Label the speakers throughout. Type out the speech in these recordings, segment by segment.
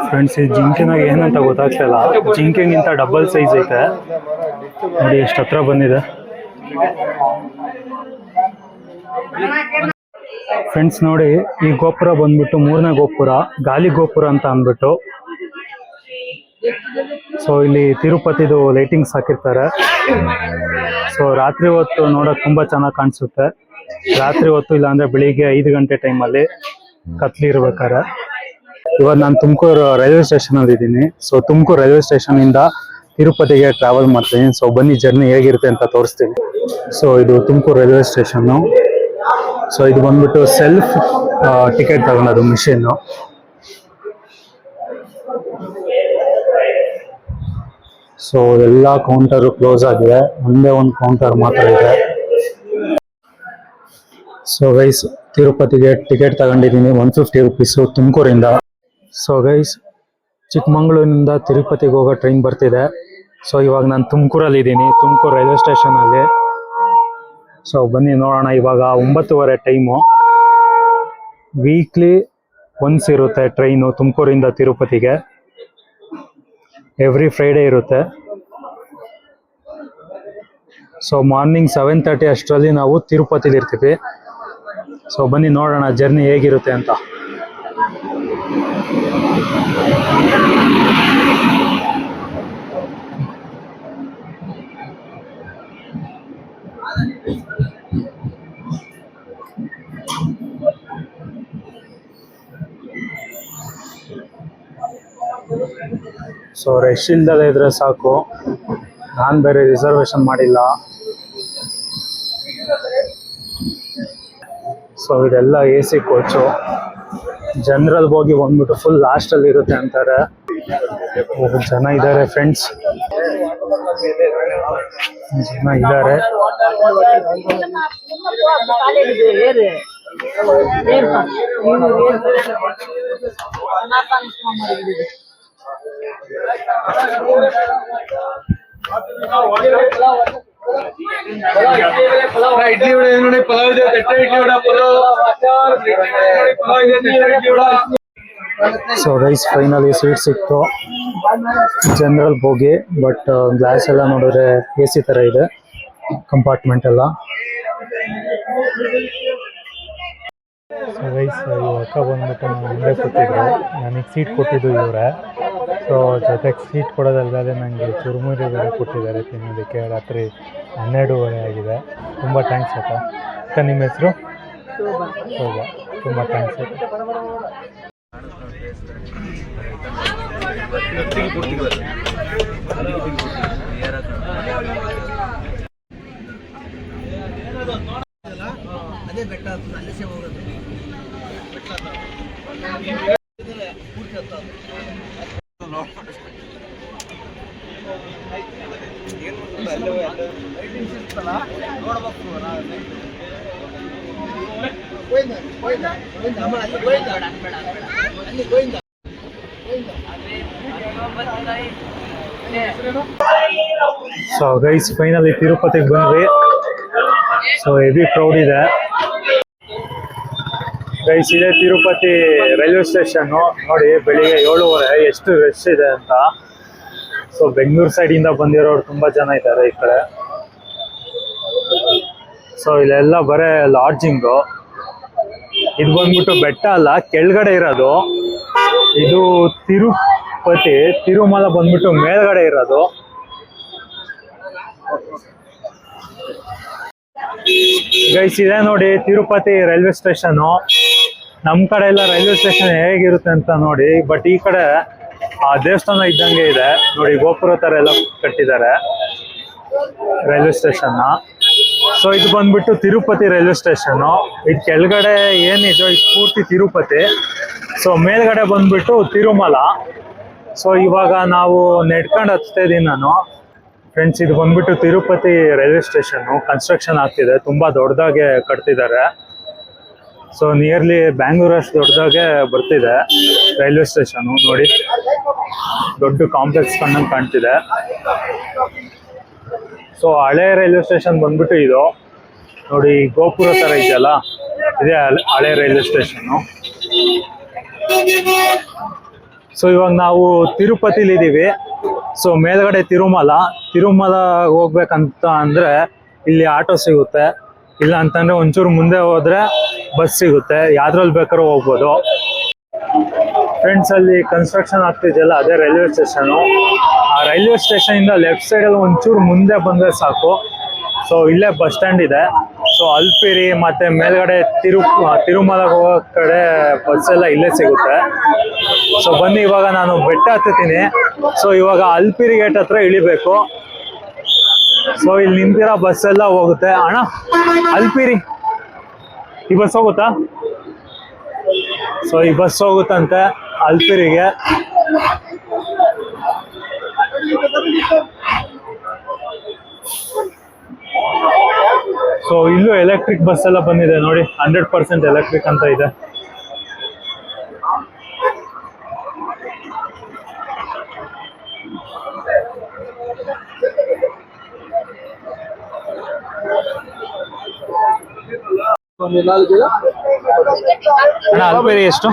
Speaker 1: Friends, ಈ ಜಿಂಕೆನಾಗ ಏನಂತ ಗೊತ್ತಾಗ್ತಿಲ್ಲ. ಜಿಂಕೆಗಿಂತ ಡಬಲ್ ಸೈಜ್ ಐತೆ ನೋಡಿ, ಎಷ್ಟು ಹತ್ರ ಬಂದಿದೆ. ಫ್ರೆಂಡ್ಸ್ ನೋಡಿ, ಈ ಗೋಪುರ ಬಂದ್ಬಿಟ್ಟು 3ನೇ ಗೋಪುರ, ಗಾಲಿ ಗೋಪುರ ಅಂತ ಅಂದ್ಬಿಟ್ಟು. ಸೊ ಇಲ್ಲಿ ತಿರುಪತಿದು ಲೈಟಿಂಗ್ಸ್ ಹಾಕಿರ್ತಾರೆ. ಸೊ ರಾತ್ರಿ ಹೊತ್ತು ನೋಡಕ್ ತುಂಬಾ ಚೆನ್ನಾಗಿ ಕಾಣಿಸುತ್ತೆ. ರಾತ್ರಿ ಹೊತ್ತು ಇಲ್ಲ ಅಂದ್ರೆ ಬೆಳಿಗ್ಗೆ 5 ಗಂಟೆ ಟೈಮಲ್ಲಿ ಕತ್ಲಿ ಇರ್ಬೇಕಾರೆ. ಇವಾಗ ನಾನು ತುಮಕೂರು ರೈಲ್ವೆ ಸ್ಟೇಷನ್ ಅಲ್ಲಿ ಇದ್ದೀನಿ. ಸೊ ತುಮಕೂರು ರೈಲ್ವೆ ಸ್ಟೇಷನ್ ಇಂದ ತಿರುಪತಿಗೆ ಟ್ರಾವೆಲ್ ಮಾಡ್ತೀನಿ. ಸೊ ಬನ್ನಿ, ಜರ್ನಿ ಹೇಗಿರುತ್ತೆ ಅಂತ ತೋರಿಸ್ತೀನಿ. ಸೊ ಇದು ತುಮಕೂರು ರೈಲ್ವೆ ಸ್ಟೇಷನ್. ಸೊ ಇದು ಬಂದ್ಬಿಟ್ಟು ಸೆಲ್ಫ್ ಟಿಕೆಟ್ ತಗೊಳೋದು ಮಿಷಿನ್. ಸೊ ಎಲ್ಲಾ ಕೌಂಟರ್ ಕ್ಲೋಸ್ ಆಗಿದೆ, ಒಂದೇ ಒಂದು ಕೌಂಟರ್ ಮಾತ್ರ ಇದೆ. ಸೊ ಗೈಸ್, ತಿರುಪತಿಗೆ ಟಿಕೆಟ್ ತಗೊಂಡಿದ್ದೀನಿ 150 ರುಪೀಸ್ ತುಮಕೂರಿಂದ. ಸೊ ಗೈಸ್, ಚಿಕ್ಕಮಂಗ್ಳೂರಿನಿಂದ ತಿರುಪತಿಗೆ ಹೋಗೋ ಟ್ರೈನ್ ಬರ್ತಿದೆ. ಸೊ ಇವಾಗ ನಾನು ತುಮಕೂರಲ್ಲಿ ಇದ್ದೀನಿ, ತುಮಕೂರು ರೈಲ್ವೆ ಸ್ಟೇಷನ್ ಅಲ್ಲಿ. ಸೊ ಬನ್ನಿ ನೋಡೋಣ. ಇವಾಗ 9:30 ಟೈಮು. ವೀಕ್ಲಿ ಒನ್ಸ್ ಇರುತ್ತೆ ಟ್ರೈನು ತುಮಕೂರಿಂದ ತಿರುಪತಿಗೆ. ಎವ್ರಿ ಫ್ರೈಡೇ ಇರುತ್ತೆ. ಸೊ ಮಾರ್ನಿಂಗ್ 7:30 ಅಷ್ಟರಲ್ಲಿ ನಾವು ತಿರುಪತಿಲಿ ಇರ್ತೀವಿ. ಸೊ ಬನ್ನಿ ನೋಡೋಣ ಜರ್ನಿ ಹೇಗಿರುತ್ತೆ ಅಂತ. ಸೊ ರಶ್ ಇಲ್ದಲೇ ಇದ್ರೆ ಸಾಕು. ನಾನು ಬೇರೆ ರಿಸರ್ವೇಶನ್ ಮಾಡಿಲ್ಲ. ಸೊ ಇದೆಲ್ಲ AC ಕೋಚು. ಜನರಲ್ ಹೋಗಿ ಬಂದ್ಬಿಟ್ಟು ಫುಲ್ ಲಾಸ್ಟ್ ಅಲ್ಲಿ ಇರುತ್ತೆ ಅಂತಾರೆ. ಜನ ಇದ್ದಾರೆ ಫ್ರೆಂಡ್ಸ್, ಜನ ಇದ್ದಾರೆ. ಸೊ ರೈಸ್ ಫೈನಲಿ ಸೀಟ್ ಸಿಕ್ತು. ಜನರಲ್ ಬೋಗಿ, ಬಟ್ ಗ್ಲಾಸ್ ಎಲ್ಲ ನೋಡಿದ್ರೆ AC ತರ ಇದೆ ಕಂಪಾರ್ಟ್ಮೆಂಟ್ ಎಲ್ಲ. ಸೊ ರೈಸ್, ಈ ಅಕ್ಕ ಬಂದ್ಬಿಟ್ಟು ಮುಂದೆ ಕೂತಿದ್ರು, ನನಗೆ ಸೀಟ್ ಕೊಟ್ಟಿದ್ದು ಇವರೇ. ಸೊ ಜೊತೆಗೆ ಸೀಟ್ ಕೊಡೋದಲ್ಲದೆ ನನಗೆ ಚುರುಮುರಿ ಬೇರೆ ಕೊಟ್ಟಿದ್ದಾರೆ ತಿನ್ನೋದಕ್ಕೆ. ರಾತ್ರಿ 12:30 ಆಗಿದೆ. ತುಂಬ ಥ್ಯಾಂಕ್ಸ್ ಅಕ್ಕ. ಅಕ್ಕ ನಿಮ್ಮ ಹೆಸರು? ಶೋಭಾ. ತುಂಬ ಥ್ಯಾಂಕ್ಸ್ ಅಕ್ಕ.
Speaker 2: ಅದೇ ಬೆಟ್ಟ ಅಲ್ಲೇ ಹೋಗೋದು.
Speaker 1: ಸೊ ಗೈಸ್, ಫೈನಲಿ ತಿರುಪತಿಗೆ ಬಂದ್ವಿ. ಸೊ ಹೆವಿ ಕ್ರೌಡ್ ಇದೆ ಗೈಸ್. ಇದೇ ತಿರುಪತಿ ರೈಲ್ವೆ ಸ್ಟೇಷನ್ ನೋಡಿ. ಬೆಳಿಗ್ಗೆ 7:30 ಎಷ್ಟು ರಶ್ ಇದೆ ಅಂತ. ಸೊ ಬೆಂಗಳೂರು ಸೈಡ್ ಇಂದ ಬಂದಿರೋರು ತುಂಬಾ ಜನ ಇದ್ದಾರೆ ಈ ಕಡೆ. ಸೊ ಇಲ್ಲೆಲ್ಲ ಬರೇ ಲಾಡ್ಜಿಂಗು. ಇದು ಬಂದ್ಬಿಟ್ಟು ಬೆಟ್ಟ ಅಲ್ಲ, ಕೆಳಗಡೆ ಇರೋದು. ಇದು ತಿರುಪತಿ, ತಿರುಮಲ ಬಂದ್ಬಿಟ್ಟು ಮೇಲ್ಗಡೆ ಇರೋದು. ಗೈಸ್, ಇದೆ ನೋಡಿ ತಿರುಪತಿ ರೈಲ್ವೆ ಸ್ಟೇಷನ್. ನಮ್ ಕಡೆ ಎಲ್ಲ ರೈಲ್ವೆ ಸ್ಟೇಷನ್ ಹೇಗಿರುತ್ತೆ ಅಂತ ನೋಡಿ. ಬಟ್ ಈ ಕಡೆ ಆ ದೇವಸ್ಥಾನ ಇದ್ದಂಗೆ ಇದೆ ನೋಡಿ, ಗೋಪುರ ತರ ಎಲ್ಲ ಕಟ್ಟಿದ್ದಾರೆ ರೈಲ್ವೆ ಸ್ಟೇಷನ್. ಸೊ ಇದು ಬಂದ್ಬಿಟ್ಟು ತಿರುಪತಿ ರೈಲ್ವೆ ಸ್ಟೇಷನ್. ಇದು ಕೆಳಗಡೆ ಏನಿದೆ ಇದು ಪೂರ್ತಿ ತಿರುಪತಿ. ಸೊ ಮೇಲ್ಗಡೆ ಬಂದ್ಬಿಟ್ಟು ತಿರುಮಲ. ಸೊ ಇವಾಗ ನಾವು ನೆಡ್ಕೊಂಡು ಹತ್ತಾ ಇದೀನಿ ನಾನು ಫ್ರೆಂಡ್ಸ್. ಇದು ಬಂದ್ಬಿಟ್ಟು ತಿರುಪತಿ ರೈಲ್ವೆ ಸ್ಟೇಷನ್. ಕನ್ಸ್ಟ್ರಕ್ಷನ್ ಆಗ್ತಿದೆ, ತುಂಬಾ ದೊಡ್ಡದಾಗೆ ಕಟ್ತಿದ್ದಾರೆ. ಸೊ ನಿಯರ್ಲಿ ಬ್ಯಾಂಗ್ಳೂರ್ ಅಷ್ಟು ದೊಡ್ಡದಾಗೆ ಬರ್ತಿದೆ ರೈಲ್ವೆ ಸ್ಟೇಷನ್ ನೋಡಿ. ದೊಡ್ಡ ಕಾಂಪ್ಲೆಕ್ಸ್ ಕಂಡಂಗೆ ಕಾಣ್ತಿದೆ. ಸೊ ಹಳೆ ರೈಲ್ವೆ ಸ್ಟೇಷನ್ ಬಂದ್ಬಿಟ್ಟು ಇದು ನೋಡಿ, ಗೋಪುರ ತರ ಇದೆಯಲ್ಲ, ಇದೇ ಹಳೆ ರೈಲ್ವೆ ಸ್ಟೇಷನ್. ಸೊ ಇವಾಗ ನಾವು ತಿರುಪತಿಲಿ ಇದೀವಿ. ಸೊ ಮೇಲ್ಗಡೆ ತಿರುಮಲ ಹೋಗ್ಬೇಕಂತ ಅಂದ್ರೆ ಇಲ್ಲಿ ಆಟೋ ಸಿಗುತ್ತೆ, ಇಲ್ಲ ಅಂತಂದ್ರೆ ಒಂಚೂರು ಮುಂದೆ ಹೋದ್ರೆ ಬಸ್ ಸಿಗುತ್ತೆ, ಯಾವ್ದ್ರಲ್ಲಿ ಬೇಕಾದ್ರೂ ಹೋಗ್ಬೋದು. ಫ್ರೆಂಡ್ಸ್, ಅಲ್ಲಿ ಕನ್ಸ್ಟ್ರಕ್ಷನ್ ಆಗ್ತಿದೆಯಲ್ಲ ಅದೇ ರೈಲ್ವೆ ಸ್ಟೇಷನ್. ಆ ರೈಲ್ವೆ ಸ್ಟೇಷನ್ ಇಂದ ಲೆಫ್ಟ್ ಸೈಡ್ ಅಲ್ಲಿ ಒಂಚೂರು ಮುಂದೆ ಬಂದ್ರೆ ಸಾಕು. ಸೊ ಇಲ್ಲೇ ಬಸ್ ಸ್ಟ್ಯಾಂಡ್ ಇದೆ. ಸೊ ಅಲ್ಪಿರಿ ಮತ್ತೆ ಮೇಲ್ಗಡೆ ತಿರುಮಲ ಹೋಗೋ ಕಡೆ ಬಸ್ ಎಲ್ಲ ಇಲ್ಲೇ ಸಿಗುತ್ತೆ. ಸೊ ಬನ್ನಿ, ಇವಾಗ ನಾನು ಬೆಟ್ಟ ಹತ್ತೀನಿ. ಸೊ ಇವಾಗ ಅಲ್ಪಿರಿ ಗೇಟ್ ಹತ್ರ ಇಳಿಬೇಕು. ಸೊ ಇಲ್ಲಿ ನಿಂತಿರೋ ಬಸ್ ಎಲ್ಲ ಹೋಗುತ್ತೆ. ಅಣ್ಣ, ಅಲ್ಪಿರಿ ಈ ಬಸ್ ಹೋಗುತ್ತಾ? ಸೊ ಈ ಬಸ್ ಹೋಗುತ್ತಂತೆ ಅಲ್ಪಿರಿಗೆ. ಸೊ ಇಲ್ಲೂ ಎಲೆಕ್ಟ್ರಿಕ್ ಬಸ್ ಎಲ್ಲ ಬಂದಿದೆ ನೋಡಿ, 100% ಎಲೆಕ್ಟ್ರಿಕ್ ಅಂತ ಇದೆ. ಅಣ್ಣ, ಅಲ್ಪೇರಿ ಎಷ್ಟು?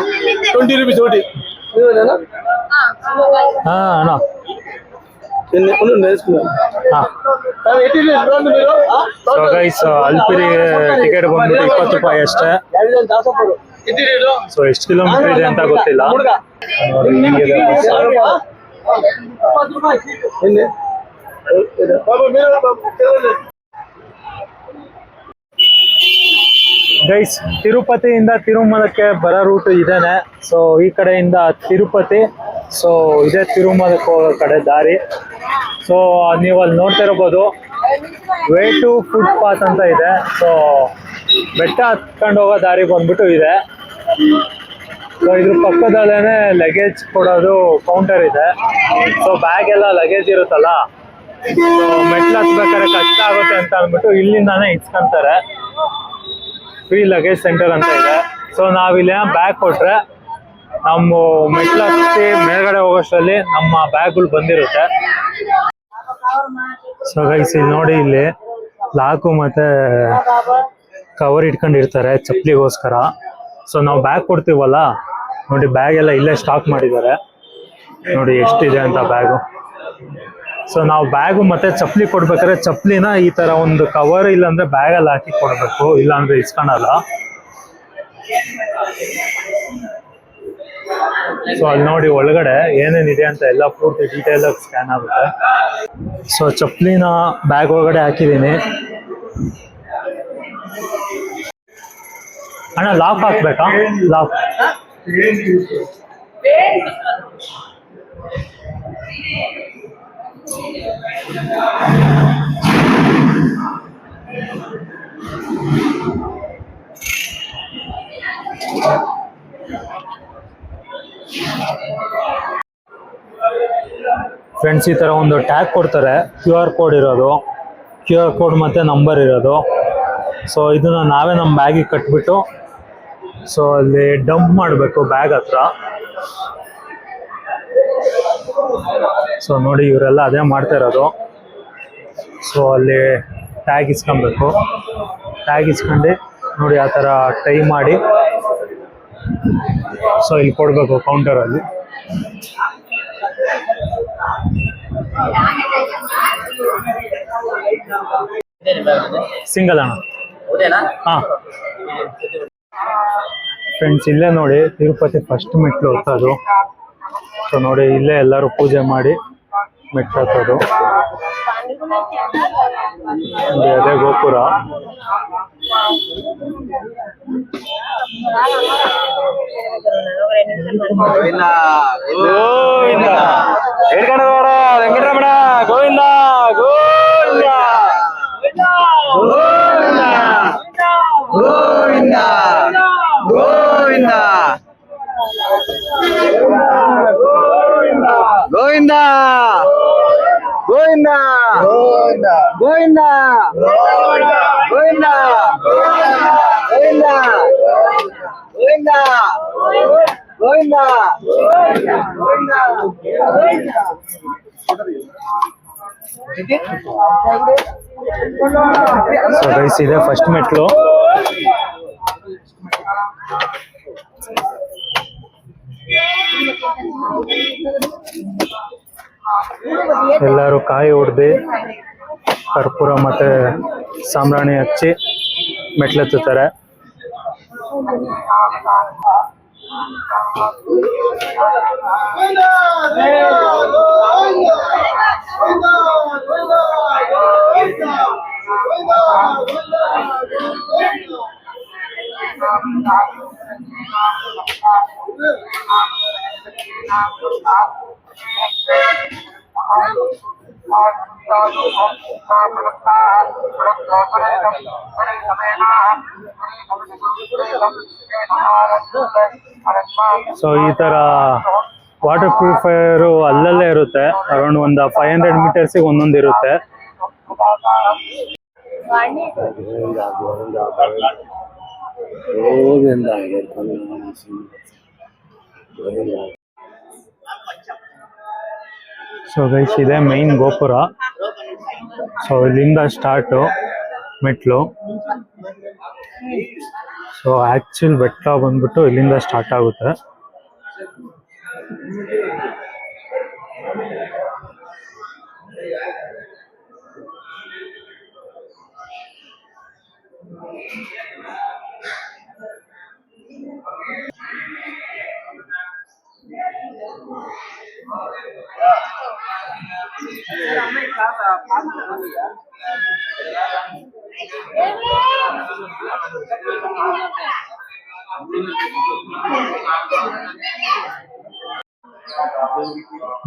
Speaker 3: 20 rupees ఒకటి.
Speaker 1: ಹಾ ಅಣ್ಣ, ಸೊ ಗೈಸ್, ಅಲ್ಪಿರಿ ಟಿಕೆಟ್ ಬಂದ್ಬಿಟ್ಟು 20 ರೂಪಾಯಿ ಅಷ್ಟೇ. ಸೊ ಎಷ್ಟು ಕಿಲೋಮೀಟರ್ ಇದೆ ಅಂತ ಗೊತ್ತಿಲ್ಲ. ಗೈಸ್, ತಿರುಪತಿಯಿಂದ ತಿರುಮಲಕ್ಕೆ ಬರೋ ರೂಟ್ ಇದೇನೆ. ಸೊ ಈ ಕಡೆಯಿಂದ ತಿರುಪತಿ, ಸೊ ಇದೇ ತಿರುಮಲಕ್ಕೆ ಹೋಗೋ ಕಡೆ ದಾರಿ. ಸೊ ನೀವು ಅಲ್ಲಿ ನೋಡ್ತಾ ಇರ್ಬೋದು, ವೇ ಟು ಫುಟ್ ಪಾತ್ ಅಂತ ಇದೆ. ಸೊ ಬೆಟ್ಟ ಹತ್ಕೊಂಡು ಹೋಗೋ ದಾರಿ ಬಂದ್ಬಿಟ್ಟು ಇದೆ. ಸೊ ಇದ್ರ ಪಕ್ಕದಲ್ಲೇನೆ ಲಗೇಜ್ ಕೊಡೋದು ಕೌಂಟರ್ ಇದೆ. ಸೊ ಬ್ಯಾಗ್ ಎಲ್ಲ ಲಗೇಜ್ ಇರುತ್ತಲ್ಲ, ಸೊ ಮೆಟ್ಲು ಹತ್ಬೇಕಾದ್ರೆ ಕಷ್ಟ ಆಗುತ್ತೆ ಅಂತ ಅಂದ್ಬಿಟ್ಟು ಇಲ್ಲಿಂದಾನೇ ಇಸ್ಕೊಂತಾರೆ. ಫ್ರೀ ಲಗೇಜ್ ಸೆಂಟರ್ ಅಂತ ಇದೆ. ಸೊ ನಾವಿಲ್ಲಿ ಬ್ಯಾಗ್ ಕೊಟ್ರೆ ನಮ್ಮ ಮೆಟ್ಲು ಹತ್ತಿ ಮೇಲ್ಗಡೆ ಹೋಗೋಷ್ಟರಲ್ಲಿ ನಮ್ಮ ಬ್ಯಾಗ್ಗಳು ಬಂದಿರುತ್ತೆ. ಸೊ ಗೈಸ್, ಇಲ್ಲಿ ನೋಡಿ, ಇಲ್ಲಿ ಲಾಕು ಮತ್ತೆ ಕವರ್ ಇಟ್ಕೊಂಡಿರ್ತಾರೆ ಚಪ್ಪಲಿಗೋಸ್ಕರ. ಸೊ ನಾವು ಬ್ಯಾಗ್ ಕೊಡ್ತೀವಲ್ಲ ನೋಡಿ, ಬ್ಯಾಗ್ ಎಲ್ಲ ಇಲ್ಲೇ ಸ್ಟಾಕ್ ಮಾಡಿದ್ದಾರೆ ನೋಡಿ ಎಷ್ಟಿದೆ ಅಂತ ಬ್ಯಾಗು. ಸೊ ನಾವು ಬ್ಯಾಗು ಮತ್ತೆ ಚಪ್ಪಲಿ ಕೊಡ್ಬೇಕಾದ್ರೆ ಚಪ್ಪಲಿನ ಈ ತರ ಒಂದು ಕವರ್ ಇಲ್ಲಾಂದ್ರೆ ಬ್ಯಾಗಲ್ಲಿ ಹಾಕಿ ಕೊಡ್ಬೇಕು, ಇಲ್ಲಾಂದ್ರೆ ಇಸ್ಕೊಳಲ್ಲ. ಸೊ ಅಲ್ಲಿ ನೋಡಿ ಒಳಗಡೆ ಏನೇನಿದೆ ಅಂತ ಎಲ್ಲ ಪೂರ್ತಿ ಡೀಟೇಲ್ ಆಗಿ ಸ್ಕ್ಯಾನ್ ಆಗುತ್ತೆ. ಸೊ ಚಪ್ಪಲಿನ ಬ್ಯಾಗ್ ಒಳಗಡೆ ಹಾಕಿದ್ದೀನಿ. ಅಣ್ಣ, ಲಾಕ್ ಹಾಕ್ಬೇಕಾ? ಲಾಕ್ ಫ್ರೆಂಡ್ಸ್, ಈ ತರ ಒಂದು ಟ್ಯಾಗ್ ಕೊಡ್ತಾರೆ, QR ಕೋಡ್ ಇರೋದು, QR ಕೋಡ್ ಮತ್ತೆ ನಂಬರ್ ಇರೋದು. ಸೊ ಇದನ್ನ ನಾವೇ ನಮ್ಮ ಬ್ಯಾಗಿಗೆ ಕಟ್ಬಿಟ್ಟು ಸೊ ಅಲ್ಲಿ ಡಂಪ್ ಮಾಡಬೇಕು ಬ್ಯಾಗ್ ಹತ್ರ. ಸೊ ನೋಡಿ, ಇವರೆಲ್ಲ ಅದೇ ಮಾಡ್ತಾ ಇರೋದು. ಸೊ ಅಲ್ಲಿ ಟ್ಯಾಗ್ ಇಸ್ಕೊಬೇಕು. ಟ್ಯಾಗ್ ಇಸ್ಕೊಂಡು ನೋಡಿ ಆ ಥರ ಟೈ ಮಾಡಿ ಸೊ ಇಲ್ಲಿ ಕೊಡಬೇಕು ಕೌಂಟರಲ್ಲಿ. ಸಿಂಗಲ್ ಅಣ್ಣ. ಹಾಂ ಫ್ರೆಂಡ್ಸ್, ಇಲ್ಲೇ ನೋಡಿ ತಿರುಪತಿ ಫಸ್ಟ್ ಮೆಟ್ಲು ಹತ್ತೋದು. ಸೊ ನೋಡಿ, ಇಲ್ಲೇ ಎಲ್ಲರೂ ಪೂಜೆ ಮಾಡಿ ಮೆಟ್ಲು ಹತ್ತೋದು. ಅದೇ ಗೋಪುರ.
Speaker 3: ಗೋವಿಂದ ವೆಂಕಟರಮಣ ಗೋವಿಂದ ಗೋವಿಂದ ಗೋವಿಂದ ಗೋವಿಂದ ಗೋವಿಂದ ಗೋವಿಂದ ಗೋವಿಂದ ಗೋವಿಂದ ಗೋವಿಂದ ಗೋವಿಂದ ಗೋವಿಂದ
Speaker 1: ಸೊ ಗೈಸ್, ಇದೆ ಫಸ್ಟ್ ಮೆಟ್ಲು. ಎಲ್ಲರೂ ಕಾಯಿ ಹೊಡೆದು ಕರ್ಪೂರ ಮತ್ತೆ ಸಾಂಬ್ರಾಣಿ ಹಚ್ಚಿ ಮೆಟ್ಲೆತ್ತುತ್ತಾರೆ. ಸೊ ಈ ತರ ವಾಟರ್ ಪ್ಯೂರಿಫೈಯರ್ ಅಲ್ಲಲ್ಲೇ ಇರುತ್ತೆ. ಅರೌಂಡ್ ಒಂದು 500 ಮೀಟರ್ಸಿಗೆ ಒಂದೊಂದು ಇರುತ್ತೆ. ಸೊ ಗೈಸ್ ಇದೆ ಮೈನ್ ಗೋಪುರ. ಸೊ ಇಲ್ಲಿಂದ ಸ್ಟಾರ್ಟು ಮೆಟ್ಲು. ಸೊ ಆಕ್ಚುಲ್ ಬೆಟ್ಟ ಬಂದ್ಬಿಟ್ಟು ಇಲ್ಲಿಂದ ಸ್ಟಾರ್ಟ್ ಆಗುತ್ತೆ.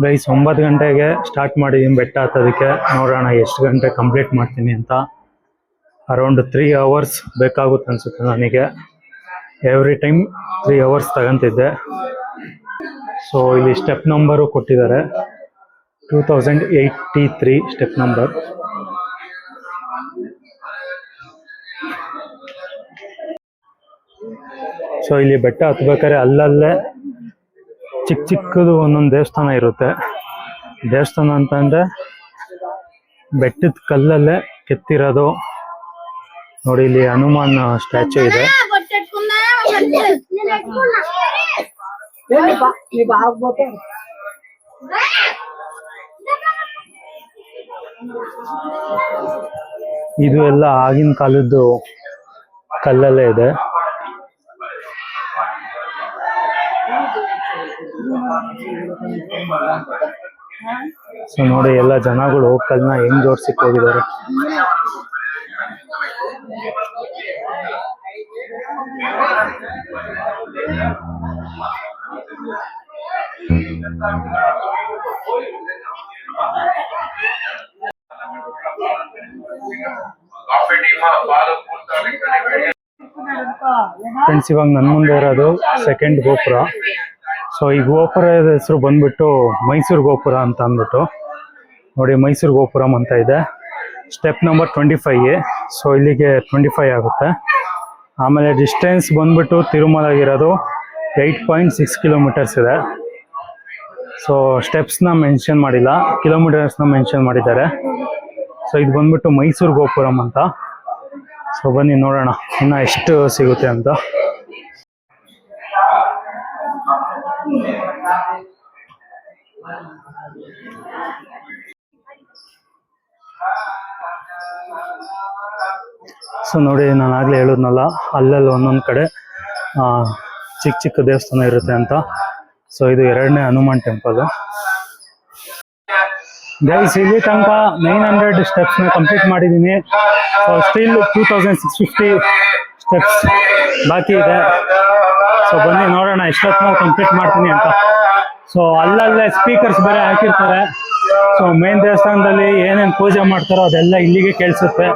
Speaker 1: ಗೈಸ್ 9 ಗಂಟೆಗೆ ಸ್ಟಾರ್ಟ್ ಮಾಡಿದ್ದೀನಿ ಬೆಟ್ಟ ಹತ್ತೋದಕ್ಕೆ. ನೋಡೋಣ ಎಷ್ಟು ಗಂಟೆ ಕಂಪ್ಲೀಟ್ ಮಾಡ್ತೀನಿ ಅಂತ. ಅರೌಂಡ್ 3 ಅವರ್ಸ್ ಬೇಕಾಗುತ್ತೆ ಅನ್ಸುತ್ತೆ ನನಗೆ. ಎವ್ರಿ ಟೈಮ್ 3 ಅವರ್ಸ್ ತಗೊಂತಿದ್ದೆ. ಸೊ ಇಲ್ಲಿ ಸ್ಟೆಪ್ ನಂಬರು ಕೊಟ್ಟಿದ್ದಾರೆ, 2083 ಸ್ಟೆಪ್ ನಂಬರ್. ಸೊ ಇಲ್ಲಿ ಬೆಟ್ಟ ಹತ್ಬೇಕಾದ್ರೆ ಅಲ್ಲಲ್ಲೇ ಚಿಕ್ಕ ಚಿಕ್ಕದು ಒಂದೊಂದು ದೇವಸ್ಥಾನ ಇರುತ್ತೆ. ದೇವಸ್ಥಾನ ಅಂತಂದ್ರೆ ಬೆಟ್ಟದ ಕಲ್ಲಲ್ಲೇ ಕೆತ್ತಿರೋದು. ನೋಡಿ ಇಲ್ಲಿ ಹನುಮಾನ್ ಸ್ಟ್ಯಾಚು ಇದೆ. ಇದು ಎಲ್ಲ ಆಗಿನ ಕಾಲದ್ದು ಕಲ್ಲಲ್ಲೇ ಇದೆ. ಸೊ ನೋಡಿ ಎಲ್ಲ ಜನಗಳು ಕಲ್ಲನ್ನ ಹೆಂಗ್ ಜೋಡ್ಸಿಕ್ ಹೋಗಿದ್ದಾರೆ. ಫ್ರೆಂಡ್ಸ್, ಇವಾಗ ನನ್ನ ಮುಂದೆ ಇರೋದು ಸೆಕೆಂಡ್ ಗೋಪುರ. ಸೊ ಈ ಗೋಪುರದ ಹೆಸರು ಬಂದ್ಬಿಟ್ಟು ಮೈಸೂರು ಗೋಪುರ ಅಂತ ಅಂದ್ಬಿಟ್ಟು. ನೋಡಿ ಮೈಸೂರು ಗೋಪುರಂ ಅಂತ ಇದೆ. Step number 25. ಸೊ ಇಲ್ಲಿಗೆ 25 ಆಗುತ್ತೆ. ಆಮೇಲೆ ಡಿಸ್ಟೆನ್ಸ್ ಬಂದ್ಬಿಟ್ಟು ತಿರುಮಲಗಿರೋದು 8.6 ಕಿಲೋಮೀಟರ್ಸ್ ಇದೆ. ಸೊ ಸ್ಟೆಪ್ಸ್ನ ಮೆನ್ಷನ್ ಮಾಡಿಲ್ಲ, ಕಿಲೋಮೀಟರ್ಸ್ನ ಮೆನ್ಷನ್ ಮಾಡಿದ್ದಾರೆ. ಸೊ ಇದು ಬಂದ್ಬಿಟ್ಟು ಮೈಸೂರು ಗೋಪುರಂ ಅಂತ. ಸೊ ಬನ್ನಿ ನೋಡೋಣ ಇನ್ನು ಎಷ್ಟು ಸಿಗುತ್ತೆ ಅಂತ. ಸೊ ನೋಡಿ, ನಾನು ಆಗ್ಲೇ ಹೇಳಿದ್ನಲ್ಲ, ಅಲ್ಲಲ್ಲಿ ಒಂದೊಂದು ಕಡೆ ಚಿಕ್ಕ ಚಿಕ್ಕ ದೇವಸ್ಥಾನ ಇರುತ್ತೆ ಅಂತ. ಸೊ ಇದು 2ನೇ ಹನುಮಾನ್ ಟೆಂಪಲ್. ಗೈಸ್, ಇಲ್ಲಿ ತನಕ 900 ಸ್ಟೆಪ್ಸ್ನ ಕಂಪ್ಲೀಟ್ ಮಾಡಿದ್ದೀನಿ. ಸೊ ಸ್ಟಿಲ್ 2650 ಸ್ಟೆಪ್ಸ್ ಬಾಕಿ ಇದೆ. ಸೊ ಬನ್ನಿ ನೋಡೋಣ ಎಷ್ಟೊತ್ತು ಕಂಪ್ಲೀಟ್ ಮಾಡ್ತೀನಿ ಅಂತ. ಸೊ ಅಲ್ಲಲ್ಲೇ ಸ್ಪೀಕರ್ಸ್ ಬೇರೆ ಹಾಕಿರ್ತಾರೆ. ಸೊ ಮೇನ್ ದೇವಸ್ಥಾನದಲ್ಲಿ ಏನೇನು ಪೂಜೆ ಮಾಡ್ತಾರೋ ಅದೆಲ್ಲ ಇಲ್ಲಿಗೆ ಕೇಳಿಸುತ್ತೆ.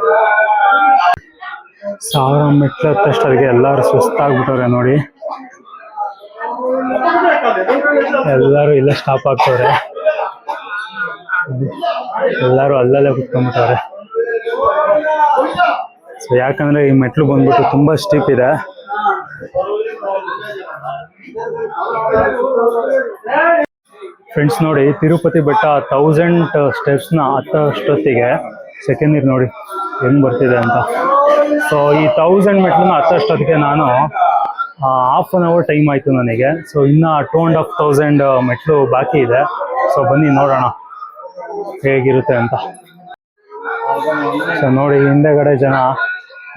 Speaker 1: 1000 ಮೆಟ್ಲು ಹತ್ತಷ್ಟರಿಗೆ ಎಲ್ಲರೂ ಸುಸ್ತಾಗ್ಬಿಟ್ಟವ್ರೆ ನೋಡಿ. ಎಲ್ಲರೂ ಇಲ್ಲೇ ಸ್ಟಾಪ್ ಆಗ್ತವ್ರೆ. ಎಲ್ಲರೂ ಅಲ್ಲಲ್ಲೇ ಕುತ್ಕೊಂಡ್ಬಿಟ್ಟವ್ರೆ. ಸೊ ಯಾಕಂದ್ರೆ ಈ ಮೆಟ್ಲು ಬಂದ್ಬಿಟ್ಟು ತುಂಬಾ ಸ್ಟೀಪ್ ಇದೆ. ಫ್ರೆಂಡ್ಸ್ ನೋಡಿ, ತಿರುಪತಿ ಬೆಟ್ಟ 1000 ಸ್ಟೆಪ್ಸ್ನ ಹತ್ತಷ್ಟೊತ್ತಿಗೆ ಸೆಕೆಂಡ್ ಇಯರ್ ನೋಡಿ ಹೆಂಗ್ ಬರ್ತಿದೆ ಅಂತ. ಸೊ ಈ 1000 ಮೆಟ್ಲನ್ನ ಹತ್ತಷ್ಟೊತ್ತಿಗೆ ನಾನು ಹಾಫ್ ಅನ್ ಅವರ್ ಟೈಮ್ ಆಯಿತು ನನಗೆ. ಸೊ ಇನ್ನು 2,500 ಮೆಟ್ಲು ಬಾಕಿ ಇದೆ. ಸೊ ಬನ್ನಿ ನೋಡೋಣ ಹೇಗಿರುತ್ತೆ ಅಂತ. ಸೊ ನೋಡಿ ಹಿಂದೆಗಡೆ ಜನ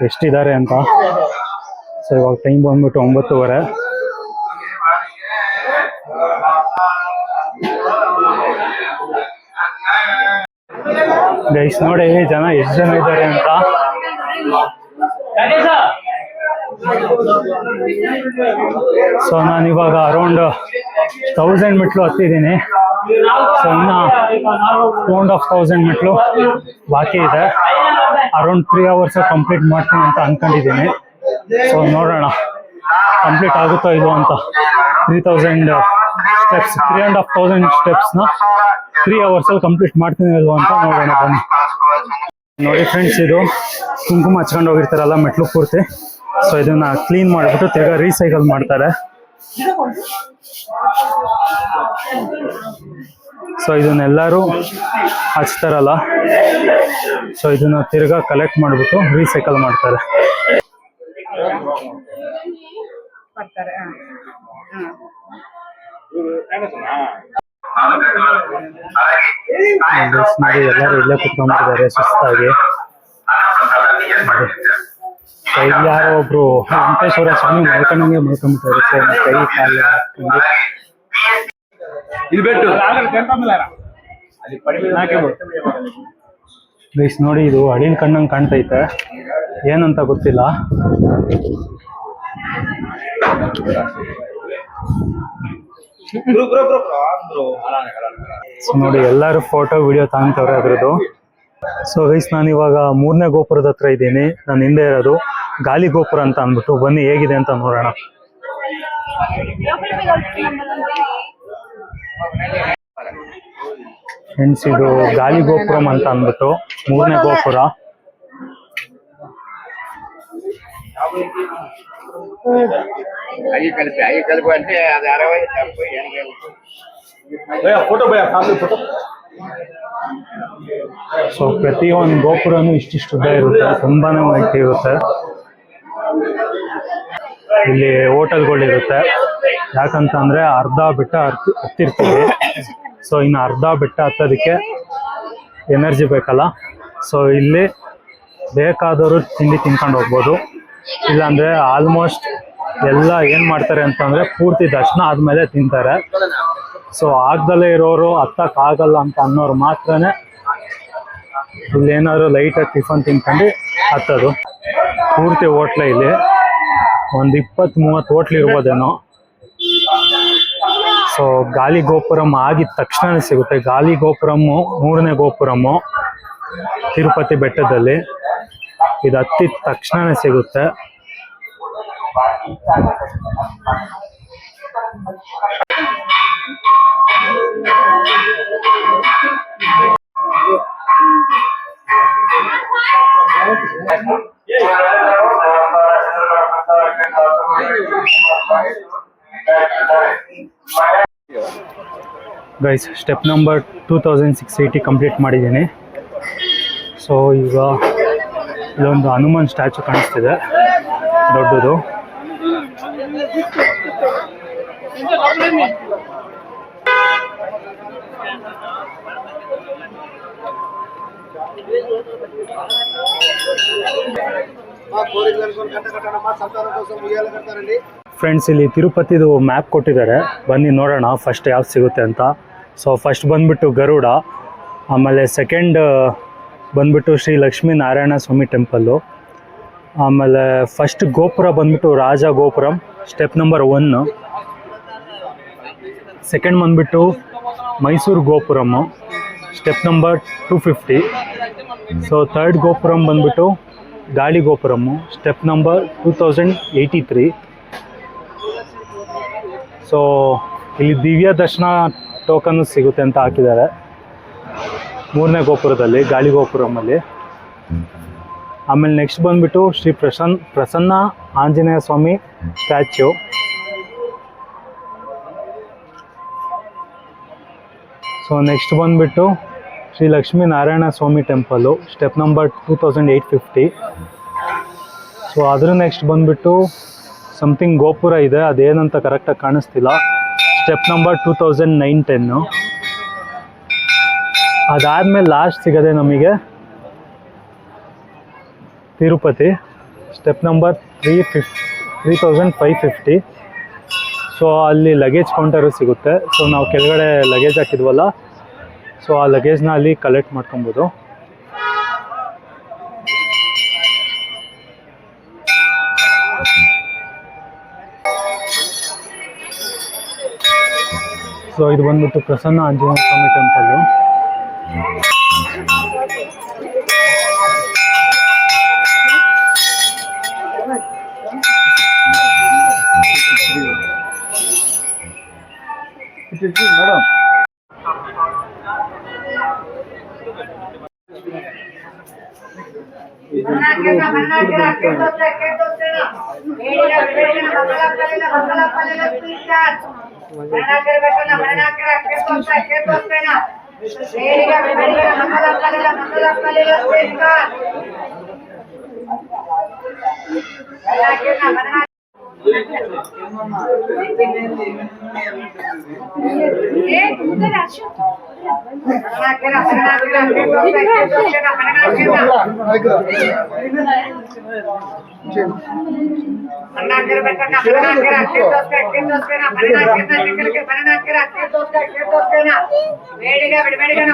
Speaker 1: ಎಷ್ಟಿದ್ದಾರೆ ಅಂತ. ಸೊ ಇವಾಗ ಟೈಮ್ ಬಂದ್ಬಿಟ್ಟು 9:30. ಗೈಸ್ ನೋಡಿ ಜನ ಎಷ್ಟು ಜನ ಇದ್ದಾರೆ ಅಂತ. ಸೊ ನಾನು ಇವಾಗ ಅರೌಂಡ್ 1000 ಮೆಟ್ಲು ಹತ್ತಿದ್ದೀನಿ. ಸೊ ಇನ್ನು 2,500 ಮೆಟ್ಲು ಬಾಕಿ ಇದೆ. ಅರೌಂಡ್ 3 ಅವರ್ಸ್ ಕಂಪ್ಲೀಟ್ ಮಾಡ್ತೀನಿ ಅಂತ ಅನ್ಕೊಂಡಿದ್ದೀನಿ. ಸೊ ನೋಡೋಣ ಕಂಪ್ಲೀಟ್ ಆಗುತ್ತೋ ಇಲ್ವೋ ಅಂತ. 3,000 ಸ್ಟೆಪ್ಸ್ 3,500 ಸ್ಟೆಪ್ಸ್ನ 3 ಅವರ್ಸಲ್ಲಿ ಕಂಪ್ಲೀಟ್ ಮಾಡ್ತೀನಿ ಇಲ್ವೋ ಅಂತ ನೋಡೋಣ ಬನ್ನಿ. ನೋಡಿ ಫ್ರೆಂಡ್ಸ್, ಇದು ಕುಂಕುಮ ಹಚ್ಕೊಂಡು ಹೋಗಿರ್ತಾರಲ್ಲ ಮೆಟ್ಲು ಪೂರ್ತಿ. ಸೊ ಇದನ್ನ ಕ್ಲೀನ್ ಮಾಡಿಬಿಟ್ಟು ತಿರ್ಗಾ ರೀಸೈಕಲ್ ಮಾಡ್ತಾರೆ. ಸೊ ಇದನ್ನೆಲ್ಲರೂ ಹಚ್ತಾರಲ್ಲ, ಸೊ ಇದನ್ನ ತಿರ್ಗಾ ಕಲೆಕ್ಟ್ ಮಾಡಿಬಿಟ್ಟು ರೀಸೈಕಲ್ ಮಾಡ್ತಾರೆ. ನೋಡಿ ಎಲ್ಲರೂ ಇಲ್ಲೇ ಕುತ್ಕೊಂಡಿದ್ದಾರೆ ಸುಸ್ತಾಗಿ. ಸೊ ಇಲ್ಲಿ ಯಾರೋ ಒಬ್ರು ವೆಂಕಟೇಶ್ವರ ಸ್ವಾಮಿ ಮಲ್ಕೊಂಡಂಗೆ ಮಲ್ಕೊಂಡ್ಬಿಟ್ಟಾರೆ. ಸೊ ಕೈ ಕಾಲು ಹಾಕೊಂಡು ಗೈಸ್ ನೋಡಿ, ಇದು ಅಡಿಲ್ ಕಣ್ಣಂಗೆ ಕಾಣ್ತೈತೆ, ಏನಂತ ಗೊತ್ತಿಲ್ಲ. ಸೊ ನೋಡಿ ಎಲ್ಲರೂ ಫೋಟೋ ವಿಡಿಯೋ ತಗೊಂತವ್ರೆ ಅದ್ರದ್ದು. ಸೊ ಗೈಸ್ ನಾನು ಇವಾಗ 3ನೇ ಗೋಪುರದ ಹತ್ರ ಇದ್ದೀನಿ. ನಾನು ಹಿಂದೆ ಇರೋದು ಗಾಲಿ ಗೋಪುರ ಅಂತ ಅಂದ್ಬಿಟ್ಟು. ಬನ್ನಿ ಹೇಗಿದೆ ಅಂತ ನೋಡೋಣ. ಫ್ರೆಂಡ್ಸ್, ಇದು ಗಾಲಿ ಗೋಪುರಂ ಅಂತ ಅಂದ್ಬಿಟ್ಟು 3ನೇ ಗೋಪುರ. ಸೊ ಪ್ರತಿಯೊಂದು ಗೋಪುರನು ಇಷ್ಟಿಷ್ಟು ಉದ್ದ ಇರುತ್ತೆ, ತುಂಬಾನೇ ಹೈಟ್ ಇರುತ್ತೆ. ಇಲ್ಲಿ ಹೋಟೆಲ್ಗಳಿರುತ್ತೆ. ಯಾಕಂತಂದ್ರೆ ಅರ್ಧ ಬೆಟ್ಟ ಹತ್ತಿರ್ತೀವಿ. ಸೊ ಇನ್ನು ಅರ್ಧ ಬೆಟ್ಟ ಹತ್ತೋದಕ್ಕೆ ಎನರ್ಜಿ ಬೇಕಲ್ಲ. ಸೊ ಇಲ್ಲಿ ಬೇಕಾದವರು ತಿಂಡಿ ತಿನ್ಕೊಂಡು ಹೋಗ್ಬೋದು. ಇಲ್ಲಾಂದ್ರೆ ಆಲ್ಮೋಸ್ಟ್ ಎಲ್ಲ ಏನ್ ಮಾಡ್ತಾರೆ ಅಂತಂದ್ರೆ ಪೂರ್ತಿ ದರ್ಶನ ಆದ್ಮೇಲೆ ತಿಂತಾರೆ. ಸೊ ಆಗ್ದಲೇ ಇರೋರು ಹತ್ತಕ್ಕಾಗಲ್ಲ ಅಂತ ಅನ್ನೋರು ಮಾತ್ರನೇ ಇಲ್ಲೇನಾದ್ರು ಲೈಟಾಗಿ ಟಿಫನ್ ತಿನ್ಕೊಂಡು ಹತ್ತೋದು. ಪೂರ್ತಿ ಹೋಟ್ಲೆ ಇಲ್ಲಿ ಒಂದು 20-30 ಹೋಟ್ಲ್ ಇರ್ಬೋದೇನೋ. ಸೊ ಗಾಲಿ ಗೋಪುರಂ ಆಗಿದ ತಕ್ಷಣನೇ ಸಿಗುತ್ತೆ. ಗಾಲಿ ಗೋಪುರಮ್ಮು 3ನೇ ಗೋಪುರಮ್ಮು ತಿರುಪತಿ ಬೆಟ್ಟದಲ್ಲಿ. ಇದು ಹತ್ತಿದ ತಕ್ಷಣನೇ ಸಿಗುತ್ತೆ. ಗೈಸ್, ಸ್ಟೆಪ್ ನಂಬರ್ 2680 ಕಂಪ್ಲೀಟ್ ಮಾಡಿದ್ದೀನಿ. ಸೊ ಈಗ ಇಲ್ಲೊಂದು ಹನುಮಾನ್ ಸ್ಟ್ಯಾಚು ಕಾಣಿಸ್ತಿದೆ ದೊಡ್ಡದು. ಫ್ರೆಂಡ್ಸ್, ಇಲ್ಲಿ ತಿರುಪತಿದು ಮ್ಯಾಪ್ ಕೊಟ್ಟಿದ್ದಾರೆ, ಬನ್ನಿ ನೋಡೋಣ ಫಸ್ಟ್ ಯಾವ್ದು ಸಿಗುತ್ತೆ ಅಂತ. ಸೊ ಫಸ್ಟ್ ಬಂದ್ಬಿಟ್ಟು ಗರುಡ, ಆಮೇಲೆ ಸೆಕೆಂಡ್ ಬಂದ್ಬಿಟ್ಟು ಶ್ರೀ ಲಕ್ಷ್ಮೀ ನಾರಾಯಣ ಸ್ವಾಮಿ ಟೆಂಪಲ್ಲು, ಆಮೇಲೆ ಫಸ್ಟ್ ಗೋಪುರ ಬಂದ್ಬಿಟ್ಟು ರಾಜ ಗೋಪುರಂ ಸ್ಟೆಪ್ ನಂಬರ್ 1, ಸೆಕೆಂಡ್ ಬಂದ್ಬಿಟ್ಟು ಮೈಸೂರು ಗೋಪುರಮ್ಮು ಸ್ಟೆಪ್ ನಂಬರ್ 250. ಸೊ ಥರ್ಡ್ ಗೋಪುರಂ ಬಂದ್ಬಿಟ್ಟು ಗಾಳಿ ಗೋಪುರಮ್ಮು ಸ್ಟೆಪ್ ನಂಬರ್ 2083. ಸೊ ಇಲ್ಲಿ ದಿವ್ಯ ದರ್ಶನ ಟೋಕನ್ ಸಿಗುತ್ತೆ ಅಂತ ಹಾಕಿದ್ದಾರೆ 3ನೇ ಗೋಪುರದಲ್ಲಿ, ಗಾಳಿ ಗೋಪುರಮಲ್ಲಿ. ಆಮೇಲೆ ನೆಕ್ಸ್ಟ್ ಬಂದ್ಬಿಟ್ಟು ಶ್ರೀ ಪ್ರಸನ್ನ ಆಂಜನೇಯ ಸ್ವಾಮಿ ಸ್ಟ್ಯಾಚ್ಯೂ. ಸೊ ನೆಕ್ಸ್ಟ್ ಬಂದ್ಬಿಟ್ಟು Shri Lakshmi Narayana Swamy temple step number 2850. So ಅದ್ರ ನೆಕ್ಸ್ಟ್ ಬಂದ್ಬಿಟ್ಟು ಸಮಥಿಂಗ್ ಗೋಪುರ ಇದೆ, ಅದೇನಂತ ಕರೆಕ್ಟಾಗಿ ಕಾಣಿಸ್ತಿಲ್ಲ. Step number 2910. ಅದಾದಮೇಲೆ ಲಾಸ್ಟ್ ಸಿಗೋದೆ ನಮಗೆ ತಿರುಪತಿ, ಸ್ಟೆಪ್ ನಂಬರ್ 3550. ಸೊ ಅಲ್ಲಿ ಲಗೇಜ್ ಕೌಂಟರು ಸಿಗುತ್ತೆ. ಸೊ ನಾವು ಕೆಳಗಡೆ ಲಗೇಜ್ ಹಾಕಿದ್ವಲ್ಲ, ಸೊ ಆ ಲಗೇಜ್ನ ಅಲ್ಲಿ ಕಲೆಕ್ಟ್ ಮಾಡ್ಕೊಬೋದು. ಸೊ ಇದು ಬಂದ್ಬಿಟ್ಟು ಪ್ರಸನ್ನ ಆಂಜನೇಯ ಸ್ವಾಮಿ ಟೆಂಪಲ್ಲು.
Speaker 3: ಮೇಡಮ್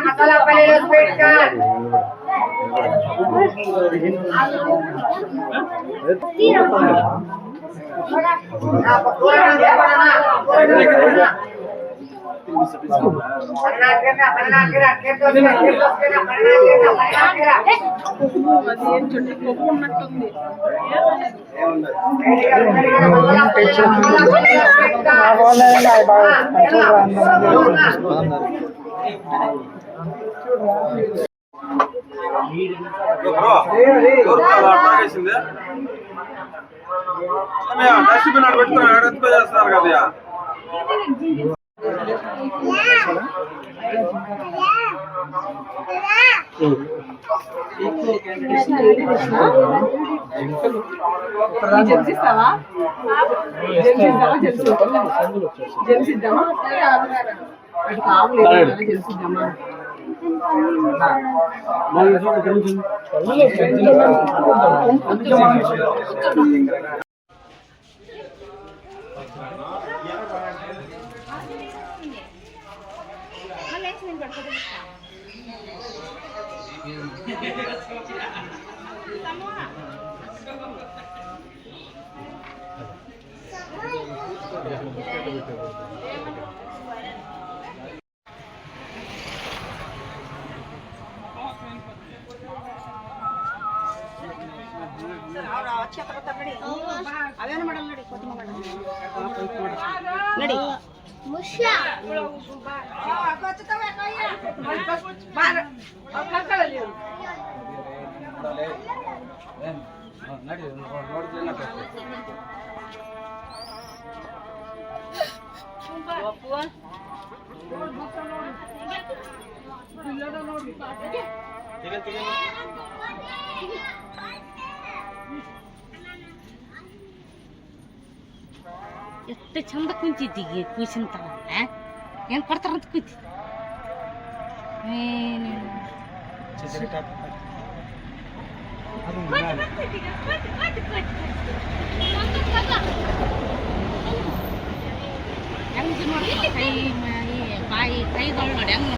Speaker 4: మసాలా పల్లీలు స్వీట్ కార్న్
Speaker 5: డస్ట్బిన్ అక్కడ పెట్టుకుని ఎంత చేస్తున్నారు కదా.
Speaker 6: జెమ్సిస్తావా జెమ్సిద్దామా అటు కావాలి జెమ్సిద్దామా ಅವೇನು ಮಾಡಲ್ಲ ನೋಡಿ ಕೊತ್ತಂಬ ನಡಿ ಮುಷ್ಯಾ ಎಷ್ಟು ಚಂದ ಕುಂತಿದ್ದೀಗ ಕೂಸಿಂತಾರ ಏನು ಕೊಡ್ತಾರಂತ ಕೂತಿ ಹೆಂಗ್ ನೋಡಿ ಕೈ ಬಾಯಿ ಕೈಗಳು ನೋಡಿ ಹೆಂಗ್